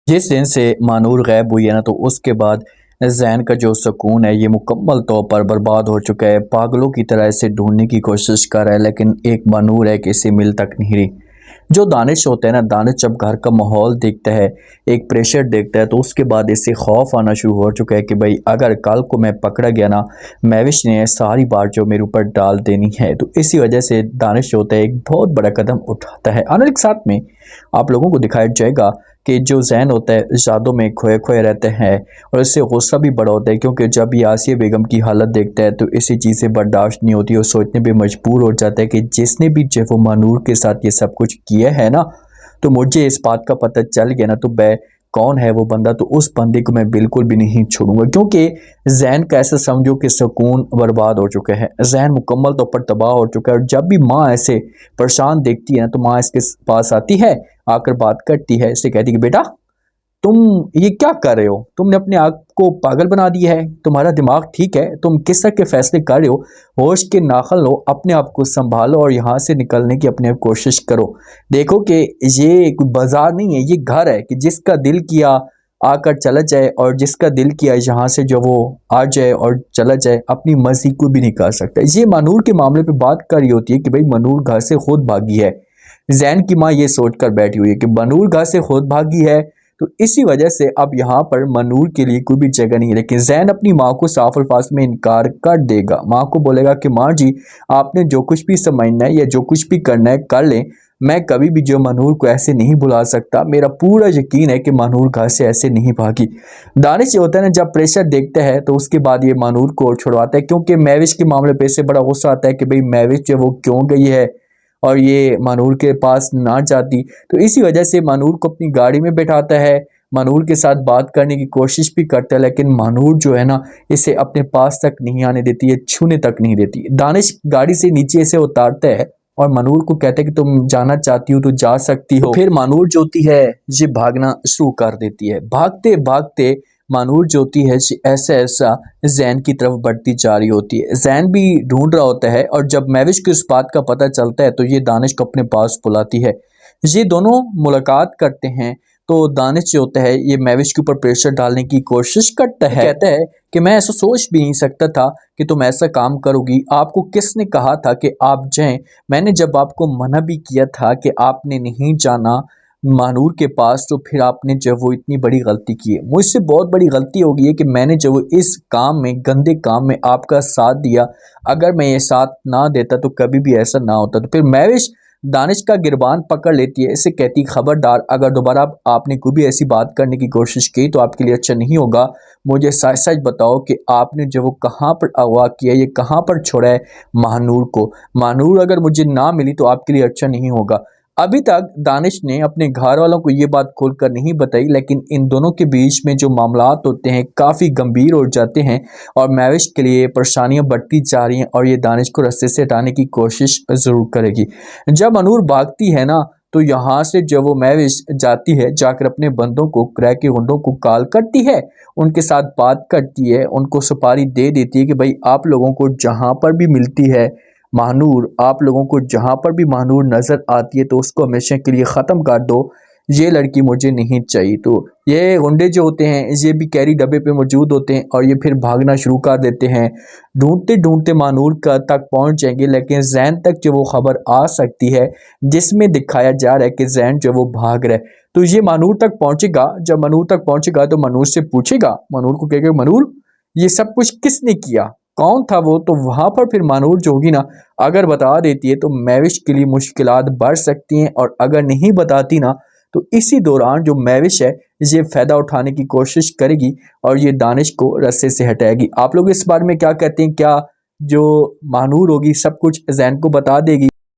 जिस दिन से मानूर गायब हुई है ना, तो उसके बाद जैन का जो सुकून है ये मुकम्मल तौर पर बर्बाद हो चुका है। पागलों की तरह इसे ढूंढने की कोशिश कर रहा है, लेकिन एक मानूर है कि इसे मिल तक नहीं रही। जो दानिश होता है ना, दानिश जब घर का माहौल देखता है, एक प्रेशर देखता है, तो उसके बाद इसे खौफ आना शुरू हो चुका है कि भाई अगर कल को मैं पकड़ा गया ना, मैविश ने सारी बात जो मेरे ऊपर डाल देनी है। तो इसी वजह से दानिश होता है एक बहुत बड़ा कदम उठाता है। आने के साथ में आप लोगों को दिखाया जाएगा कि जो जैन होता है यादों में खोए खोए रहते हैं, और इससे गुस्सा भी बड़ा होता है, क्योंकि जब ये आसिया बेगम की हालत देखता है तो इसी चीज़ से बर्दाश्त नहीं होती और सोचने पे मजबूर हो जाता है कि जिसने भी जो वो मानूर के साथ ये सब कुछ किया है ना, तो मुझे इस बात का पता चल गया ना, तो मैं कौन है वो बंदा, तो उस बंदे को मैं बिल्कुल भी नहीं छोड़ूंगा। क्योंकि जैन का ऐसा समझो कि सुकून बर्बाद हो चुका है, जैन मुकम्मल तौर पर तबाह हो चुका है। और जब भी माँ ऐसे परेशान देखती है ना, तो माँ इसके पास आती है, आकर बात करती है, इससे कहती है कि बेटा तुम ये क्या कर रहे हो, तुमने अपने आप को पागल बना दिया है, तुम्हारा दिमाग ठीक है, तुम किस तरह के फैसले कर रहे हो, होश के नाखल लो, अपने आप को संभालो और यहाँ से निकलने की अपने कोशिश करो। देखो कि ये कोई बाजार नहीं है, ये घर है कि जिसका दिल किया आकर चला जाए, और जिसका दिल किया यहाँ से जो वो आ जाए और चला जाए, अपनी मर्जी को भी नहीं कर सकता। ये मनूर के मामले पे बात कर रही होती है कि भाई मनूर घर से खुद भागी है। जैन की माँ ये सोचकर बैठी हुई है कि मनूर घर से खुद भागी है, तो इसी वजह से अब यहाँ पर मनूर के लिए कोई भी जगह नहीं है। लेकिन जैन अपनी माँ को साफ अल्फाज में इनकार कर देगा। माँ को बोलेगा कि माँ जी, आपने जो कुछ भी समझना है या जो कुछ भी करना है कर लें, मैं कभी भी जो मनूर को ऐसे नहीं बुला सकता। मेरा पूरा यकीन है कि मनूर घर से ऐसे नहीं भागी। दानिश ये होता है ना, जब प्रेशर देखता है तो उसके बाद ये मनूर को छुड़वाता है, क्योंकि मैविश के मामले पे से बड़ा गुस्सा आता है कि भाई मैविश जो वो क्यों गई है और ये मानूर के पास ना जाती। तो इसी वजह से मानूर को अपनी गाड़ी में बैठाता है, मानूर के साथ बात करने की कोशिश भी करता है, लेकिन मानूर जो है ना, इसे अपने पास तक नहीं आने देती है, छूने तक नहीं देती। दानिश गाड़ी से नीचे से उतारता है और मानूर को कहता है कि तुम जाना चाहती हो तो जा सकती हो। फिर मानूर जो होती है ये भागना शुरू कर देती है। भागते भागते मानूर जो होती है ऐसा ऐसा जैन की तरफ बढ़ती जा रही होती है। जैन भी ढूंढ रहा होता है, और जब मैविश को इस बात का पता चलता है तो ये दानिश को अपने पास बुलाती है। ये दोनों मुलाकात करते हैं, तो दानिश जो होता है ये मैविश के ऊपर प्रेशर डालने की कोशिश करता है। कहता है कि मैं ऐसा सोच भी नहीं सकता था कि तुम ऐसा काम करोगी, आपको किसने कहा था कि आप जाएं, मैंने जब आपको मना भी किया था कि आपने नहीं जाना मानूर के पास, तो फिर आपने जब वो इतनी बड़ी गलती की है। मुझसे बहुत बड़ी गलती हो गई है कि मैंने जब वो इस काम में, गंदे काम में आपका साथ दिया। अगर मैं ये साथ ना देता तो कभी भी ऐसा ना होता। तो फिर मैविश दानिश का गिरबान पकड़ लेती है, इसे कहती खबरदार, अगर दोबारा आपने कोई भी ऐसी बात करने की कोशिश की तो आपके लिए अच्छा नहीं होगा। मुझे सच सच बताओ कि आपने जब वो कहाँ पर अगवा किया, ये कहाँ पर छोड़ा है महानूर को। महानूर अगर मुझे ना मिली तो आपके लिए अच्छा नहीं होगा। अभी तक दानिश ने अपने घर वालों को ये बात खोलकर नहीं बताई, लेकिन इन दोनों के बीच में जो मामलात होते हैं काफ़ी गंभीर हो जाते हैं, और मैविश के लिए परेशानियां बढ़ती जा रही हैं, और ये दानिश को रास्ते से हटाने की कोशिश ज़रूर करेगी। जब अनूर भागती है ना, तो यहाँ से जब वो मैविश जाती है, जाकर अपने बंदों को, क्रैक के गुंडों को कॉल करती है, उनके साथ बात करती है, उनको सुपारी दे देती है कि भाई आप लोगों को जहाँ पर भी मिलती है महानूर, आप लोगों को जहाँ पर भी महानूर नज़र आती है तो उसको हमेशा के लिए ख़त्म कर दो, ये लड़की मुझे नहीं चाहिए। तो ये गुंडे जो होते हैं ये भी कैरी डब्बे पे मौजूद होते हैं, और ये फिर भागना शुरू कर देते हैं। ढूंढते ढूंढते मानूर का तक पहुंच जाएंगे, लेकिन जैन तक जो वो खबर आ सकती है जिसमें दिखाया जा रहा है कि जैन जो वो भाग रहा है, तो ये मानूर तक पहुंचेगा। जब मानूर तक पहुंचेगा तो मानूर से पूछेगा, मानूर को कहेगा मानूर ये सब कुछ किसने किया, कौन था वो। तो वहां पर फिर मानूर जो होगी ना, अगर बता देती है तो मैविश के लिए मुश्किलात बढ़ सकती हैं, और अगर नहीं बताती ना, तो इसी दौरान जो मैविश है ये फ़ायदा उठाने की कोशिश करेगी और ये दानिश को रस्से से हटाएगी। आप लोग इस बारे में क्या कहते हैं? क्या जो महानूर होगी सब कुछ जैन को बता देगी?